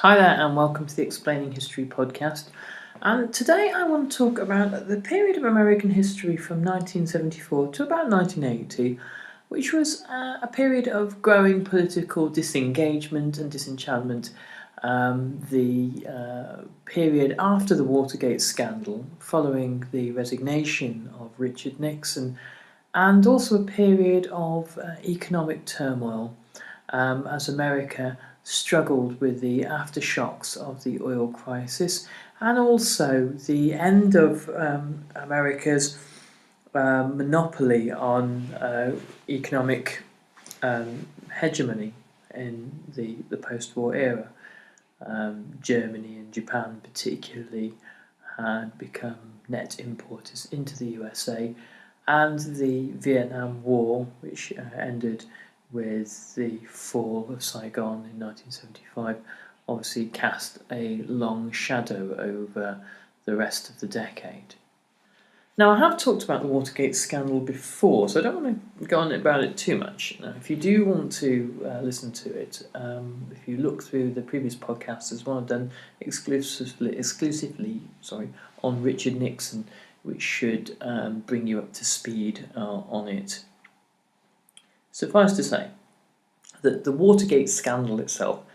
Hi there and welcome to the Explaining History podcast. And today I want to talk about the period of American history from 1974 to about 1980, which was a period of growing political disengagement and disenchantment. The period after the Watergate Scandal, following the resignation of Richard Nixon, and also a period of economic turmoil as America struggled with the aftershocks of the oil crisis and also the end of America's monopoly on economic hegemony in the post-war era. Germany and Japan particularly had become net importers into the USA, and the Vietnam War, which ended with the fall of Saigon in 1975, obviously cast a long shadow over the rest of the decade. Now, I have talked about the Watergate Scandal before, so I don't want to go on about it too much. Now, if you do want to listen to it, if you look through the previous podcasts, there's one I've done exclusively on Richard Nixon, which should bring you up to speed on it. Suffice to say that the Watergate scandal itself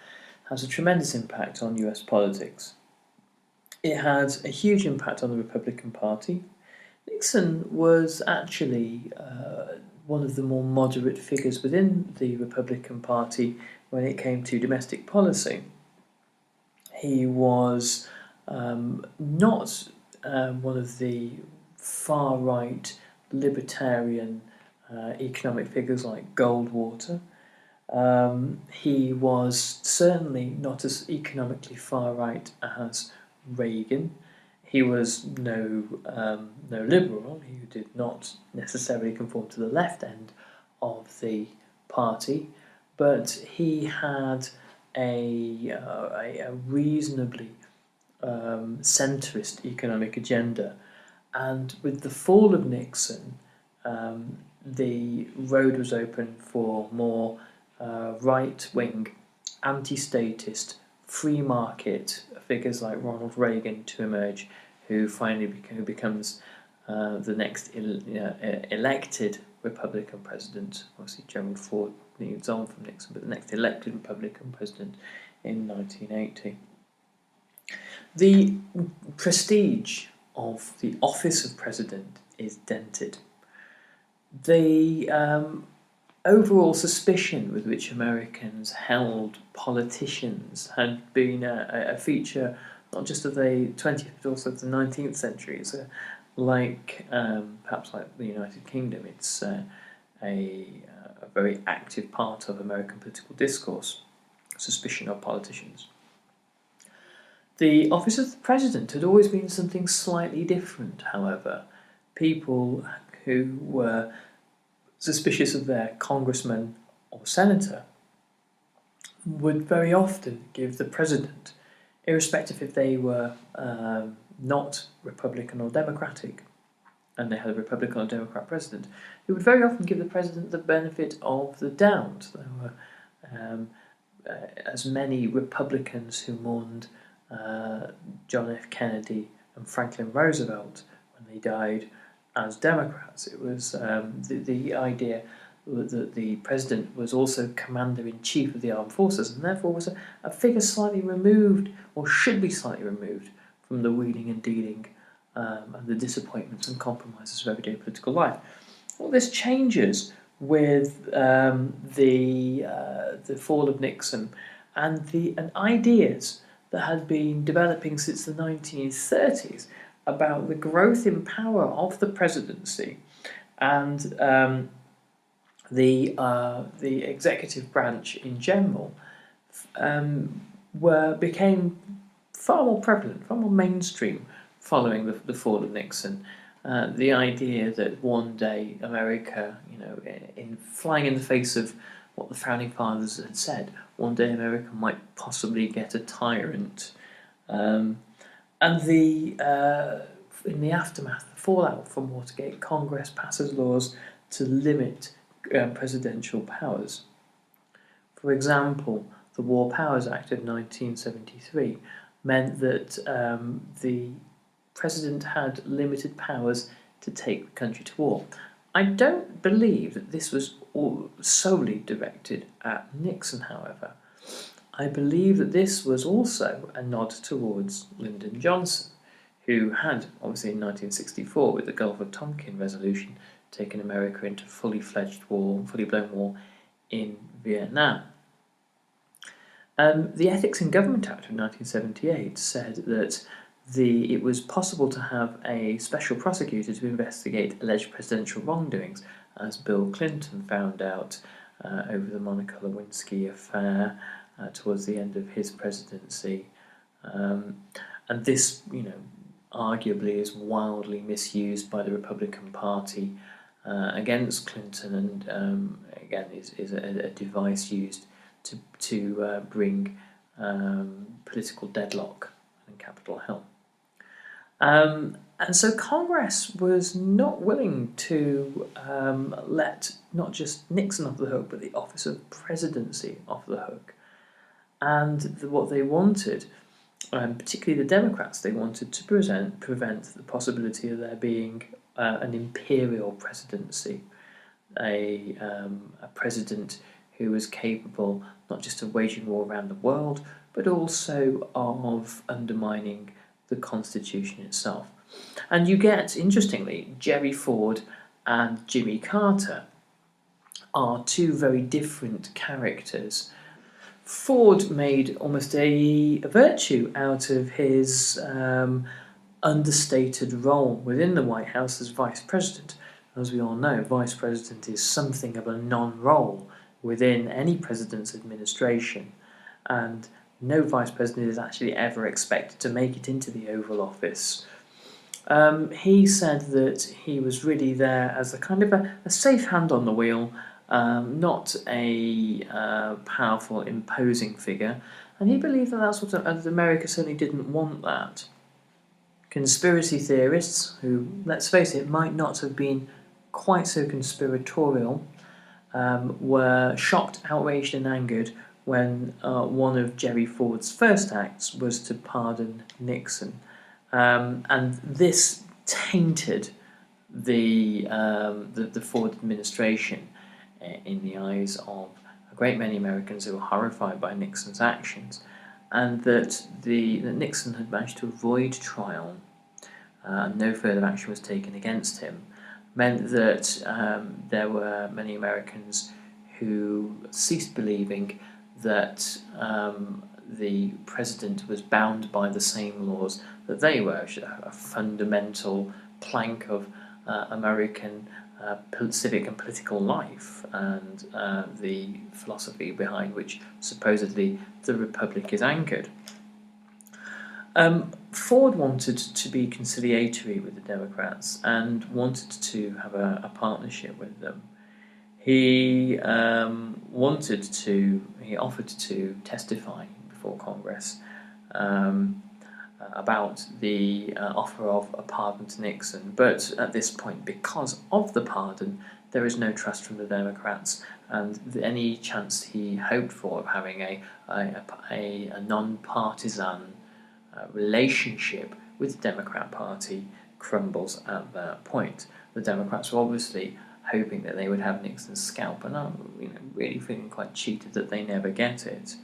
has a tremendous impact on US politics. It had a huge impact on the Republican Party. Nixon was actually one of the more moderate figures within the Republican Party when it came to domestic policy. He was not one of the far-right libertarian economic figures like Goldwater. He was certainly not as economically far-right as Reagan. He was no liberal. He did not necessarily conform to the left end of the party, but he had a reasonably centrist economic agenda. And with the fall of Nixon, the road was open for more right-wing, anti-statist, free market figures like Ronald Reagan to emerge, who finally becomes the next elected Republican president. Obviously, Gerald Ford moves on from Nixon, but the next elected Republican president in 1980. The prestige of the office of president is dented. The overall suspicion with which Americans held politicians had been a feature not just of the 20th but also of the 19th century. So, perhaps like the United Kingdom, it's a very active part of American political discourse, suspicion of politicians. The office of the president had always been something slightly different, however. People who were suspicious of their congressman or senator would very often give the president, irrespective if they were not Republican or Democratic, and they had a Republican or Democrat president, they would very often give the president the benefit of the doubt. There were as many Republicans who mourned John F. Kennedy and Franklin Roosevelt when they died as Democrats. It was the idea that the president was also commander-in-chief of the armed forces, and therefore was a figure slightly removed, or should be slightly removed, from the wheeling and dealing and the disappointments and compromises of everyday political life. All this changes with the fall of Nixon and ideas that had been developing since the 1930s about the growth in power of the presidency and the executive branch in general became far more prevalent, far more mainstream following the fall of Nixon. The idea that one day America, in flying in the face of what the founding fathers had said, one day America might possibly get a tyrant. And in the aftermath, the fallout from Watergate, Congress passes laws to limit presidential powers. For example, the War Powers Act of 1973 meant that the president had limited powers to take the country to war. I don't believe that this was solely directed at Nixon, however. I believe that this was also a nod towards Lyndon Johnson, who had, obviously in 1964, with the Gulf of Tonkin resolution, taken America into fully blown war in Vietnam. The Ethics in Government Act of 1978 said that it was possible to have a special prosecutor to investigate alleged presidential wrongdoings, as Bill Clinton found out over the Monica Lewinsky affair towards the end of his presidency. And this, arguably is wildly misused by the Republican Party against Clinton, and again is a device used to bring political deadlock on Capitol Hill. And so Congress was not willing to let not just Nixon off the hook, but the office of presidency off the hook. And what they wanted, particularly the Democrats, they wanted to prevent the possibility of there being an imperial presidency, a president who was capable not just of waging war around the world, but also of undermining the Constitution itself. And you get, interestingly, Gerry Ford and Jimmy Carter are two very different characters. Ford made almost a virtue out of his understated role within the White House as vice president. As we all know, vice president is something of a non-role within any president's administration, and no vice president is actually ever expected to make it into the Oval Office. He said that he was really there as a kind of a safe hand on the wheel, not a powerful, imposing figure, and he believed that that's what America certainly didn't want that. Conspiracy theorists, who, let's face it, might not have been quite so conspiratorial, were shocked, outraged and angered when one of Gerry Ford's first acts was to pardon Nixon. And this tainted the Ford administration in the eyes of a great many Americans who were horrified by Nixon's actions, and that Nixon had managed to avoid trial and no further action was taken against him, meant that there were many Americans who ceased believing that the president was bound by the same laws that they were, a fundamental plank of American civic and political life, and the philosophy behind which supposedly the Republic is anchored. Ford wanted to be conciliatory with the Democrats and wanted to have a partnership with them. He offered to testify before Congress about the offer of a pardon to Nixon, but at this point, because of the pardon, there is no trust from the Democrats, and any chance he hoped for of having a non-partisan relationship with the Democrat Party crumbles at that point. The Democrats were obviously hoping that they would have Nixon's scalp, and are really feeling quite cheated that they never get it.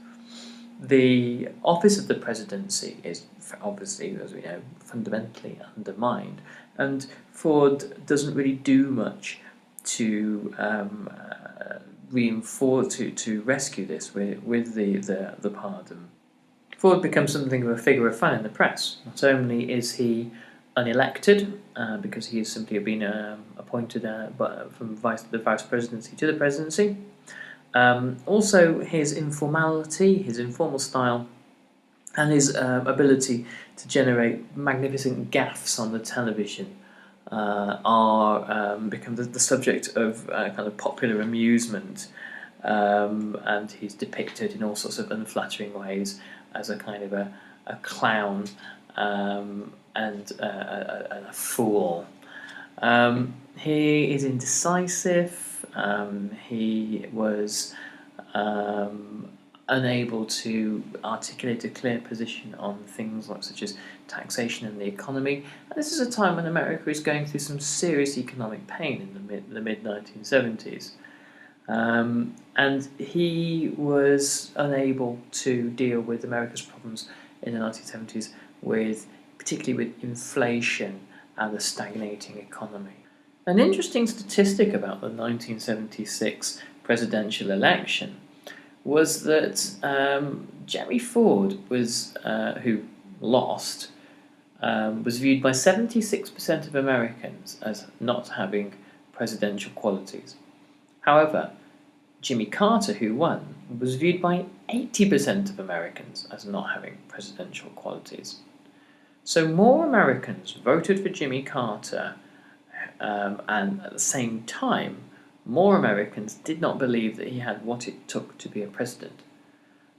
The office of the presidency is obviously, as we know, fundamentally undermined, and Ford doesn't really do much to reinforce, to rescue this with the pardon. Ford becomes something of a figure of fun in the press. Not only is he unelected, because he has simply been appointed from the vice presidency to the presidency, also his informality, his informal style, and his ability to generate magnificent gaffes on the television are become the subject of kind of popular amusement, and he's depicted in all sorts of unflattering ways as a kind of a clown and a fool. He is indecisive. He was unable to articulate a clear position on things such as taxation and the economy. And this is a time when America is going through some serious economic pain in the mid 1970s. And he was unable to deal with America's problems in the 1970s, particularly with inflation and the stagnating economy. An interesting statistic about the 1976 presidential election was that Jerry Ford who lost, was viewed by 76% of Americans as not having presidential qualities. However, Jimmy Carter, who won, was viewed by 80% of Americans as not having presidential qualities. So more Americans voted for Jimmy Carter, and at the same time, more Americans did not believe that he had what it took to be a president.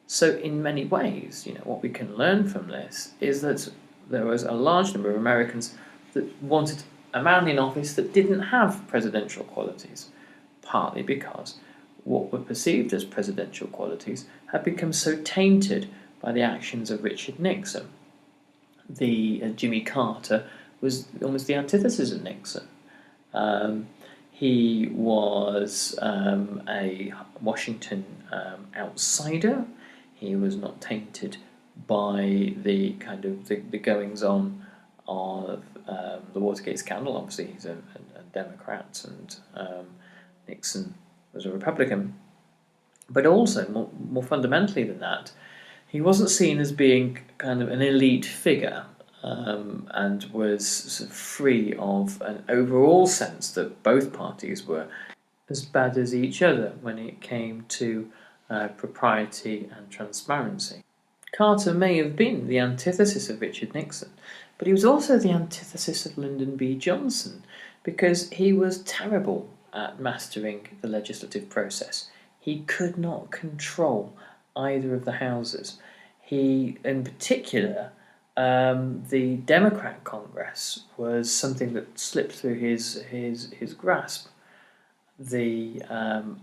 So in many ways, what we can learn from this is that there was a large number of Americans that wanted a man in office that didn't have presidential qualities, partly because what were perceived as presidential qualities had become so tainted by the actions of Richard Nixon. Jimmy Carter was almost the antithesis of Nixon. He was a Washington outsider. He was not tainted by the the goings on of the Watergate Scandal. Obviously, he's a Democrat, and Nixon was a Republican. But also, more fundamentally than that, he wasn't seen as being kind of an elite figure, and was sort of free of an overall sense that both parties were as bad as each other when it came to propriety and transparency. Carter may have been the antithesis of Richard Nixon, but he was also the antithesis of Lyndon B. Johnson, because he was terrible at mastering the legislative process. He could not control either of the houses. He, in particular, the Democrat Congress was something that slipped through his grasp. The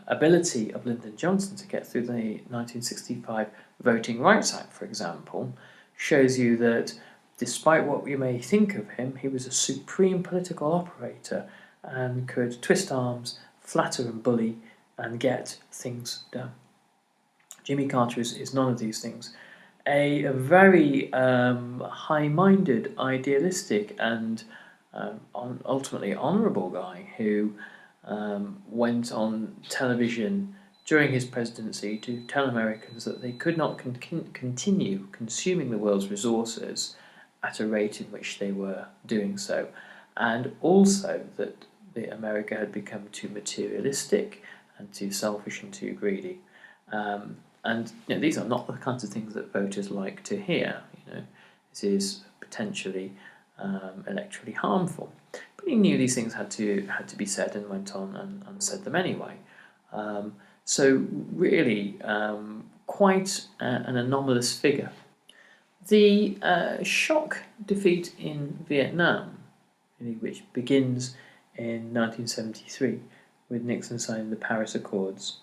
ability of Lyndon Johnson to get through the 1965 Voting Rights Act, for example, shows you that despite what you may think of him, he was a supreme political operator and could twist arms, flatter and bully, and get things done. Jimmy Carter is none of these things. A very high-minded, idealistic, and ultimately honourable guy who went on television during his presidency to tell Americans that they could not continue consuming the world's resources at a rate in which they were doing so, and also that America had become too materialistic and too selfish and too greedy. And these are not the kinds of things that voters like to hear. This is potentially electorally harmful. But he knew these things had to be said, and went on and said them anyway. So really, quite an anomalous figure. The shock defeat in Vietnam, which begins in 1973 with Nixon signing the Paris Accords,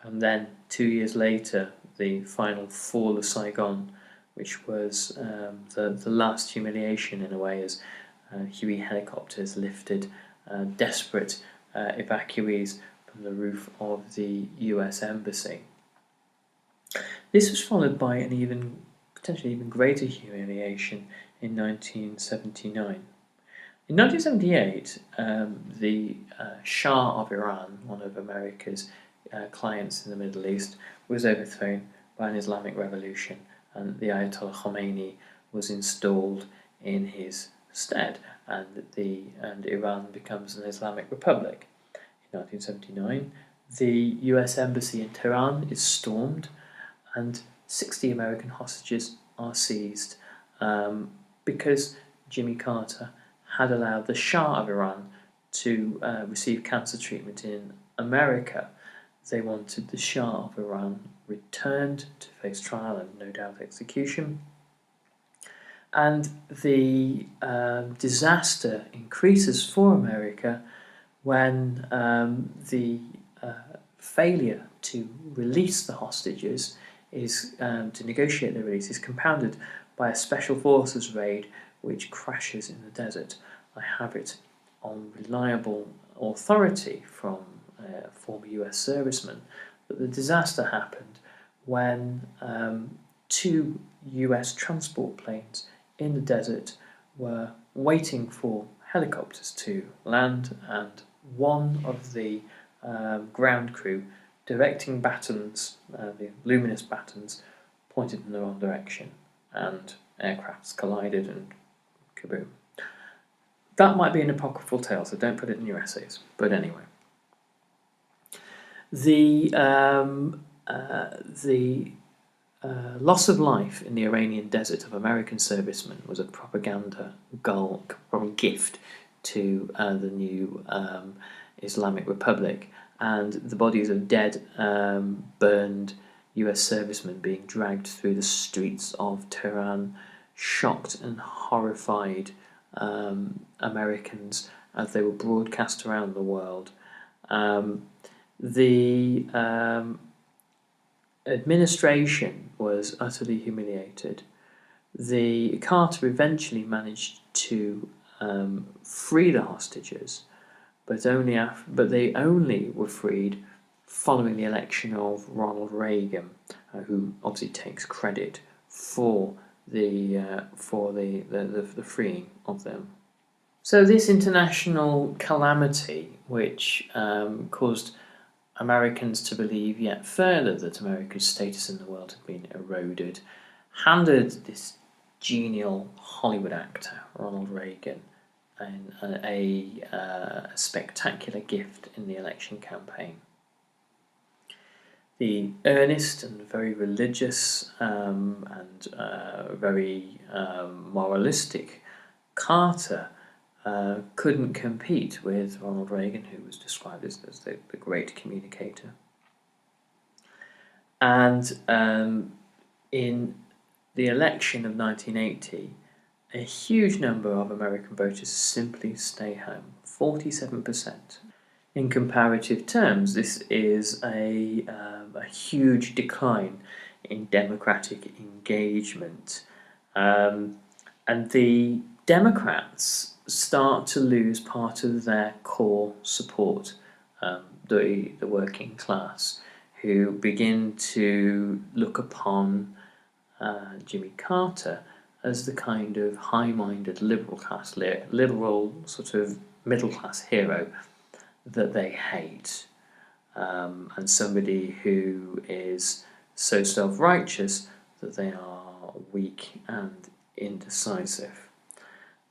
and then 2 years later the final fall of Saigon, which was the last humiliation in a way, as Huey helicopters lifted desperate evacuees from the roof of the US Embassy. This was followed by an potentially even greater humiliation in 1979. In 1978, the Shah of Iran, one of America's clients in the Middle East, was overthrown by an Islamic revolution, and the Ayatollah Khomeini was installed in his stead, and Iran becomes an Islamic republic. In 1979, the US Embassy in Tehran is stormed, and 60 American hostages are seized because Jimmy Carter had allowed the Shah of Iran to receive cancer treatment in America. They wanted the Shah of Iran returned to face trial and no doubt execution. And the disaster increases for America when the failure to release the hostages to negotiate their release is compounded by a special forces raid which crashes in the desert. I have it on reliable authority from a former US serviceman that the disaster happened when 2 US transport planes in the desert were waiting for helicopters to land, and one of the ground crew directing batons, the luminous batons, pointed in the wrong direction, and aircrafts collided and kaboom. That might be an apocryphal tale, so don't put it in your essays. But anyway, the loss of life in the Iranian desert of American servicemen was a propaganda gift to the new Islamic Republic, and the bodies of dead, burned US servicemen being dragged through the streets of Tehran shocked and horrified Americans as they were broadcast around the world. The administration was utterly humiliated. The Carter eventually managed to free the hostages, but they only were freed following the election of Ronald Reagan, who obviously takes credit for the freeing of them. So this international calamity, which caused Americans to believe yet further that America's status in the world had been eroded, handed this genial Hollywood actor, Ronald Reagan, a spectacular gift in the election campaign. The earnest and very religious and very moralistic Carter couldn't compete with Ronald Reagan, who was described as the great communicator. And in the election of 1980, a huge number of American voters simply stay home, 47%. In comparative terms, this is a huge decline in democratic engagement. And the Democrats start to lose part of their core support, the working class, who begin to look upon Jimmy Carter as the kind of high-minded liberal sort of middle-class hero that they hate, and somebody who is so self-righteous that they are weak and indecisive.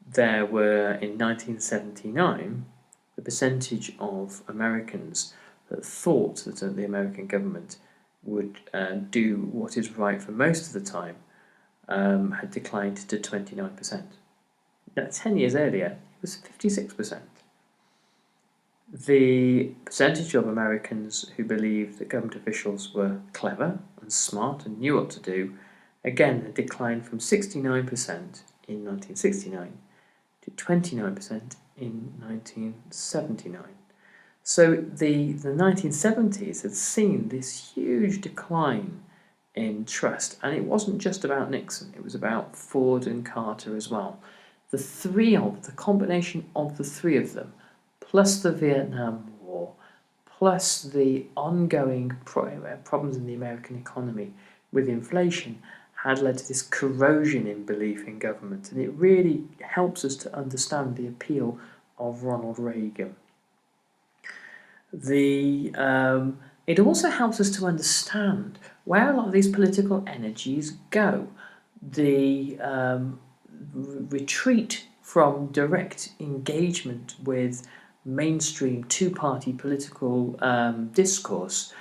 There were, in 1979, the percentage of Americans that thought that the American government would do what is right for most of the time had declined to 29%. Now, 10 years earlier, it was 56%. The percentage of Americans who believed that government officials were clever and smart and knew what to do, again, had declined from 69% in 1969 to 29% in 1979. So the 1970s had seen this huge decline in trust, and it wasn't just about Nixon, it was about Ford and Carter as well. The combination of the three of them, plus the Vietnam War, plus the ongoing problems in the American economy with inflation, had led to this corrosion in belief in government, and it really helps us to understand the appeal of Ronald Reagan. It also helps us to understand where a lot of these political energies go. The retreat from direct engagement with mainstream two-party political discourse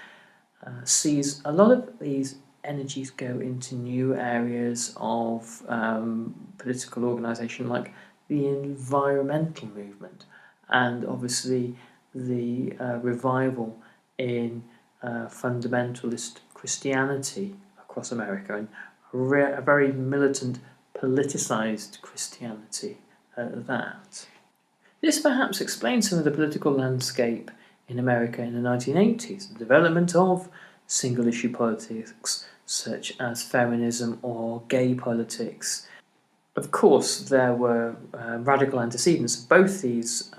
sees a lot of these energies go into new areas of political organisation, like the environmental movement, and obviously the revival in fundamentalist Christianity across America, and a very militant, politicised Christianity at that. This perhaps explains some of the political landscape in America in the 1980s, the development of single issue politics such as feminism or gay politics. Of course, there were radical antecedents of both these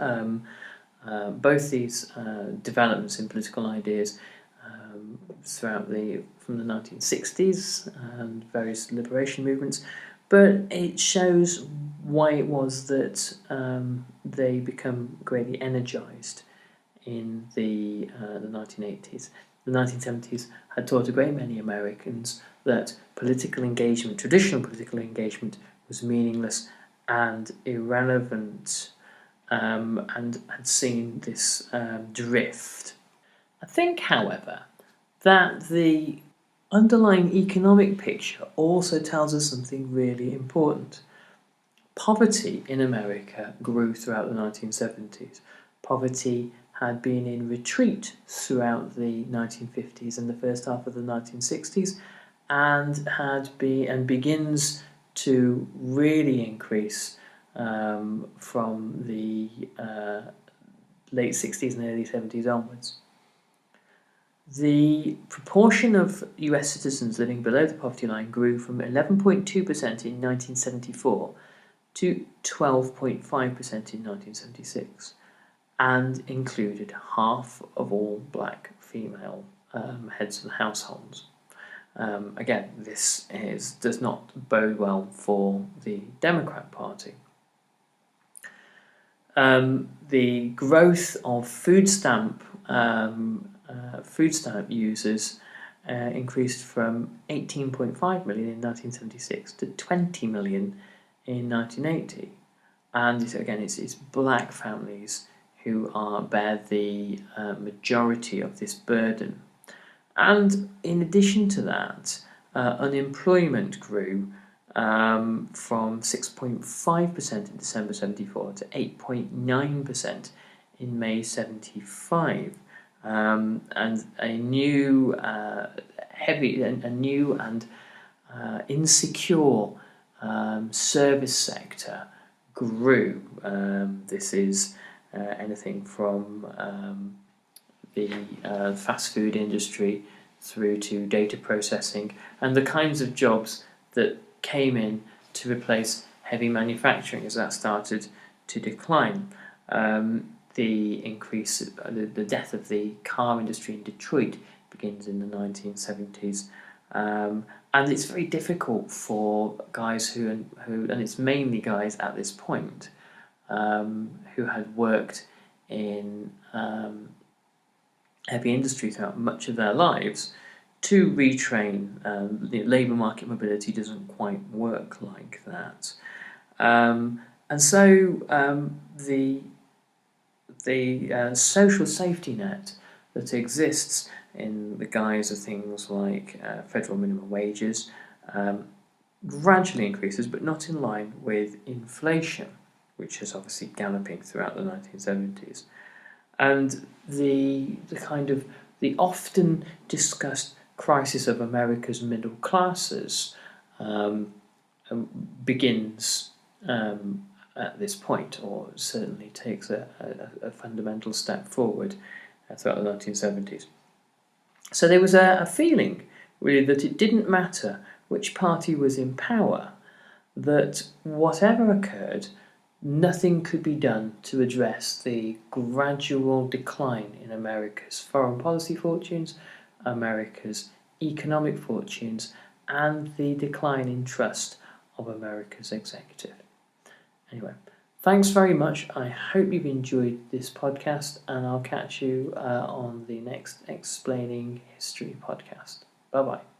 developments in political ideas from the 1960s and various liberation movements, but it shows why it was that they become greatly energised in the 1980s. The 1970s had taught a great many Americans that political engagement, traditional political engagement, was meaningless and irrelevant, and had seen this drift. I think, however, that the underlying economic picture also tells us something really important. Poverty in America grew throughout the 1970s. Poverty had been in retreat throughout the 1950s and the first half of the 1960s, and begins to really increase from the late 60s and early 70s onwards. The proportion of US citizens living below the poverty line grew from 11.2% in 1974 to 12.5% in 1976, and included half of all black female heads of households. Again, this does not bode well for the Democrat Party. The growth of food stamp users increased from 18.5 million in 1976 to 20 million in 1980, and it's black families who bear the majority of this burden. And in addition to that, unemployment grew from 6.5% in December 74 to 8.9% in May 75. And a new and insecure service sector grew. This is anything from the fast food industry through to data processing and the kinds of jobs that came in to replace heavy manufacturing as that started to decline. The death of the car industry in Detroit begins in the 1970s, and it's very difficult for guys who and it's mainly guys at this point who had worked in heavy industry throughout much of their lives to retrain. The labour market mobility doesn't quite work like that, and so the social safety net that exists in the guise of things like federal minimum wages gradually increases, but not in line with inflation, which is obviously galloping throughout the 1970s. And the often discussed crisis of America's middle classes begins at this point, or certainly takes a fundamental step forward throughout the 1970s. So there was a feeling, really, that it didn't matter which party was in power, that whatever occurred, nothing could be done to address the gradual decline in America's foreign policy fortunes, America's economic fortunes, and the decline in trust of America's executive. Anyway, thanks very much. I hope you've enjoyed this podcast, and I'll catch you on the next Explaining History podcast. Bye-bye.